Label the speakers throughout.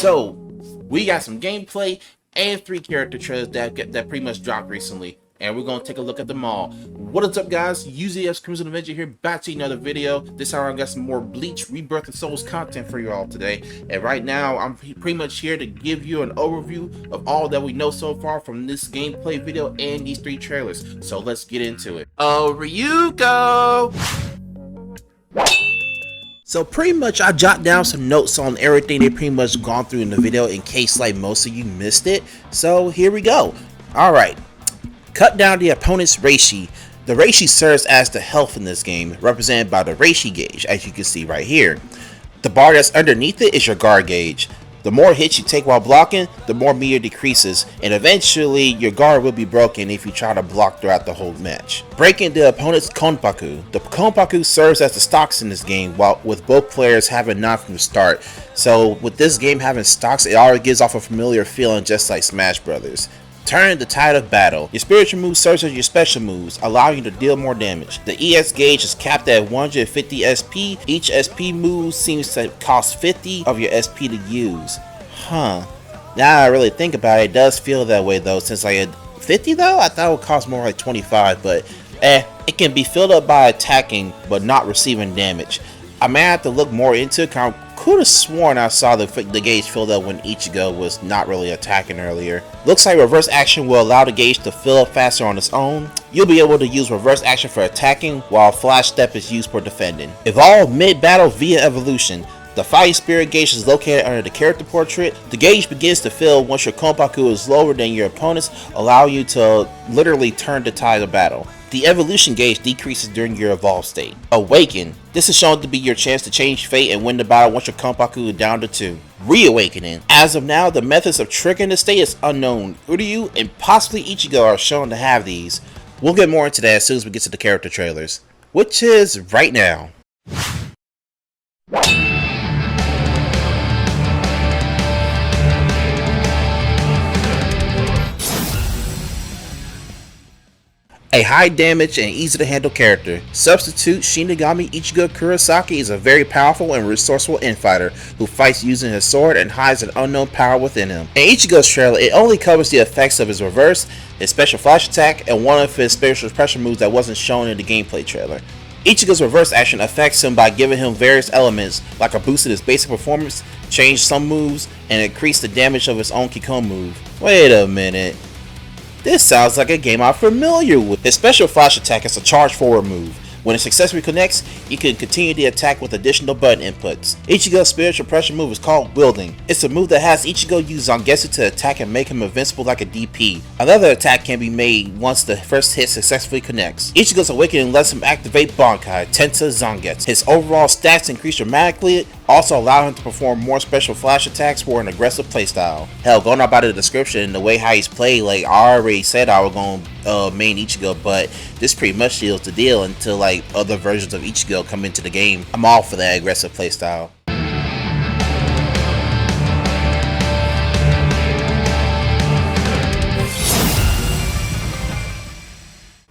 Speaker 1: So we got some gameplay and 3 character trailers that pretty much dropped recently, and we're gonna take a look at them all. What is up, guys? UZXCrimsonAvenger here, back to another video. This time I got some more Bleach Rebirth and Souls content for you all today, and right now I'm pretty much here to give you an overview of all that we know so far from this gameplay video and these 3 trailers. So let's get into it. Oh, Ryuko! So pretty much I jot down some notes on everything they pretty much gone through in the video in case like most of you missed it. So here we go. Alright. Cut down the opponent's reishi. The reishi serves as the health in this game, represented by the reishi gauge, as you can see right here. The bar that's underneath it is your guard gauge. The more hits you take while blocking, the more meter decreases, and eventually your guard will be broken if you try to block throughout the whole match. Breaking the opponent's CHOKKAKU. The CHOKKAKU serves as the stocks in this game, while with both players having none from the start. So with this game having stocks, it already gives off a familiar feeling just like Smash Brothers. Turn the tide of battle. Your spiritual move serves as your special moves, allowing you to deal more damage. The ES gauge is capped at 150 SP. Each SP move seems to cost 50 of your SP to use. Huh. Now I really think about it, it does feel that way though, since like 50 though? I thought it would cost more like 25, but it can be filled up by attacking but not receiving damage. I may have to look more into it. I could have sworn I saw the gauge filled up when Ichigo was not really attacking earlier. Looks like reverse action will allow the gauge to fill up faster on its own. You'll be able to use reverse action for attacking, while flash step is used for defending. Evolve mid-battle via evolution. The fire spirit gauge is located under the character portrait. The gauge begins to fill once your CHOKKAKU is lower than your opponent's, allowing you to literally turn the tide of battle. The evolution gauge decreases during your evolved state. Awaken. This is shown to be your chance to change fate and win the battle once your CHOKKAKU is down to 2. Reawakening. As of now, the methods of triggering the state is unknown. Uryu and possibly Ichigo are shown to have these. We'll get more into that as soon as we get to the character trailers, which is right now. A high damage and easy to handle character. Substitute Shinigami Ichigo Kurosaki is a very powerful and resourceful infighter who fights using his sword and hides an unknown power within him. In Ichigo's trailer, it only covers the effects of his reverse, his special flash attack, and one of his spiritual pressure moves that wasn't shown in the gameplay trailer. Ichigo's reverse action affects him by giving him various elements, like a boost in his basic performance, change some moves, and increase the damage of his own Kikon move. Wait a minute. This sounds like a game I'm familiar with. His special flash attack is a charge forward move. When it successfully connects, you can continue the attack with additional button inputs. Ichigo's spiritual pressure move is called Wielding. It's a move that has Ichigo use Zangetsu to attack and make him invincible like a DP. Another attack can be made once the first hit successfully connects. Ichigo's Awakening lets him activate Bankai, Tenshou Zangetsu. His overall stats increase dramatically, also allow him to perform more special flash attacks for an aggressive playstyle. Hell, going up by the description and the way how he's played, like I already said I was going to main Ichigo, but this pretty much seals the deal until like other versions of Ichigo come into the game. I'm all for that aggressive playstyle.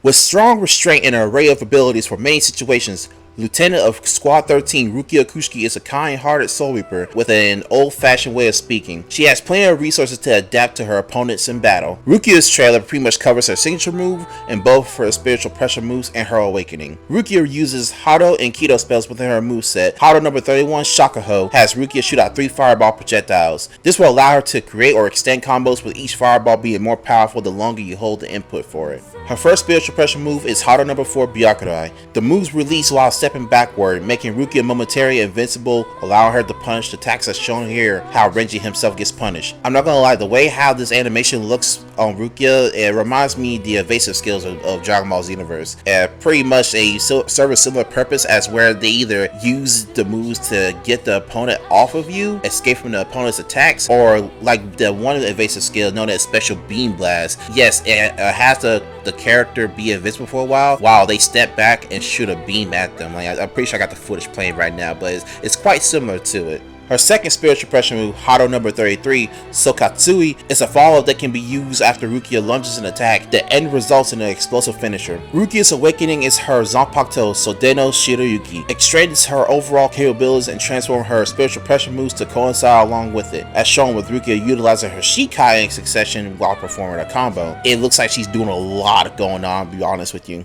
Speaker 1: With strong restraint and an array of abilities for many situations, Lieutenant of Squad 13 Rukia is a kind-hearted soul reaper with an old-fashioned way of speaking. She has plenty of resources to adapt to her opponents in battle. Rukia's trailer pretty much covers her signature move and both her spiritual pressure moves and her awakening. Rukia uses Hado and Kido spells within her moveset. Hado number 31, CHOKKAKU, has Rukia shoot out 3 fireball projectiles. This will allow her to create or extend combos, with each fireball being more powerful the longer you hold the input for it. Her first spiritual pressure move is Hado number 4, Byakurai. The moves release while stepping backward, making Rukia momentarily invincible, allowing her to punish the attacks as shown here how Renji himself gets punished. I'm not gonna lie, the way how this animation looks on Rukia, it reminds me of the evasive skills of Dragon Ball Xenoverse. Pretty much they serve a similar purpose, as where they either use the moves to get the opponent off of you, escape from the opponent's attacks, or like the one evasive skill known as Special Beam Blast. Yes, it has the character be invisible for a while they step back and shoot a beam at them. Like I'm pretty sure I got the footage playing right now, but it's quite similar to it. Her second spiritual pressure move, Hado number 33, Sokatsui, is a follow-up that can be used after Rukia lunges an attack. The end results in an explosive finisher. Rukia's awakening is her Zanpakuto Sodeno Shiroyuki. It strengthens her overall capabilities and transforms her spiritual pressure moves to coincide along with it, as shown with Rukia utilizing her Shikai in succession while performing a combo. It looks like she's doing a lot going on, to be honest with you.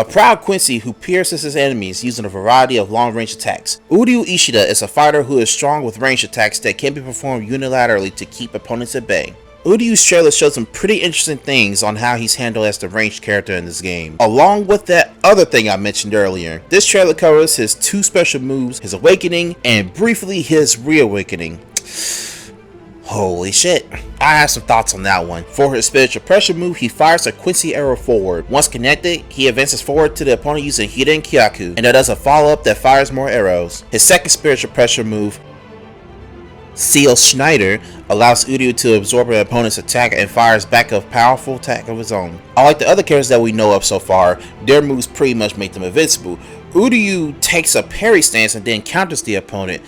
Speaker 1: A proud Quincy who pierces his enemies using a variety of long-range attacks. Uryu Ishida is a fighter who is strong with range attacks that can be performed unilaterally to keep opponents at bay. Uryu's trailer shows some pretty interesting things on how he's handled as the ranged character in this game, along with that other thing I mentioned earlier. This trailer covers his 2 special moves, his awakening, and briefly his reawakening. Holy shit. I have some thoughts on that one. For his spiritual pressure move, he fires a Quincy arrow forward. Once connected, he advances forward to the opponent using Hiden Kyaku, and that does a follow-up that fires more arrows. His second spiritual pressure move, Seal Schneider, allows Uryu to absorb an opponent's attack and fires back a powerful attack of his own. Unlike the other characters that we know of so far, their moves pretty much make them invincible. Uryu takes a parry stance and then counters the opponent.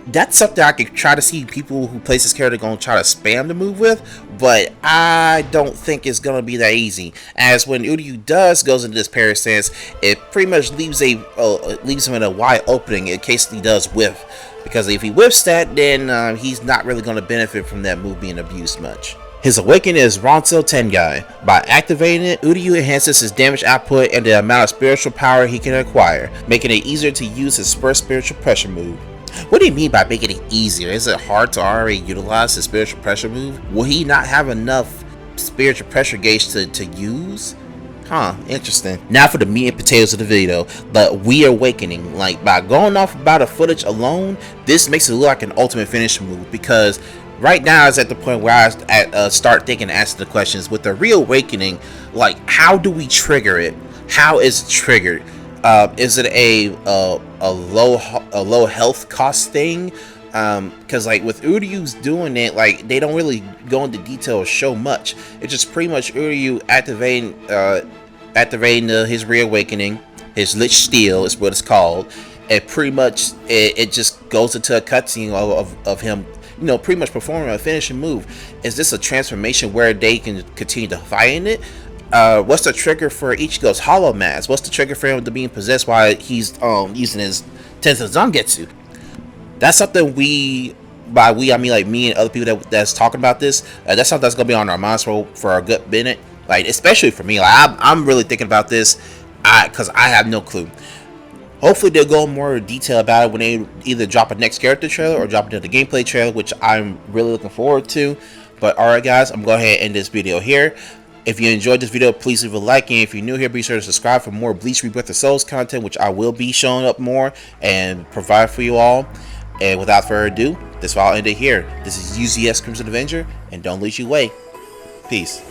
Speaker 1: That's something I could try to see people who play this character gonna try to spam the move with, but I don't think it's gonna be that easy. As when Uryu goes into this parry stance, it pretty much leaves him in a wide opening in case he does whiff. Because if he whiffs that, then he's not really gonna benefit from that move being abused much. His awakening is Ronso Tengai. By activating it, Uryu enhances his damage output and the amount of spiritual power he can acquire, making it easier to use his first spiritual pressure move. What do you mean by making it easier? Is it hard to already utilize his spiritual pressure move? Will he not have enough spiritual pressure gauge to use? Huh, interesting. Now for the meat and potatoes of the video, the reawakening. Like, by going off about the footage alone, this makes it look like an ultimate finish move, because right now is at the point where I start thinking and asking the questions. With the reawakening, like, how do we trigger it? How is it triggered? Is it a low health cost thing? Because like with Uryu's doing it, like they don't really go into detail or show much. It's just pretty much Uryu activating his reawakening, his Lich Steel is what it's called. And pretty much it just goes into a cutscene of him, you know, pretty much performing a finishing move. Is this a transformation where they can continue to fight in it? What's the trigger for Ichigo's Hollow Mask? What's the trigger for him to being possessed while he's using his Tenshou Zangetsu? That's something I mean like me and other people that's talking about this. That's something that's gonna be on our minds for a good minute. Like, especially for me, like I'm really thinking about this, because I have no clue. Hopefully they'll go in more detail about it when they either drop a next character trailer or drop another gameplay trailer, which I'm really looking forward to. But alright guys, I'm going to go ahead and end this video here. If you enjoyed this video, please leave a like, and if you're new here, be sure to subscribe for more Bleach Rebirth of Souls content, which I will be showing up more and provide for you all. And without further ado, this video I'll end it here. This is UZXCrimsonAvenger, and don't lose your way. Peace.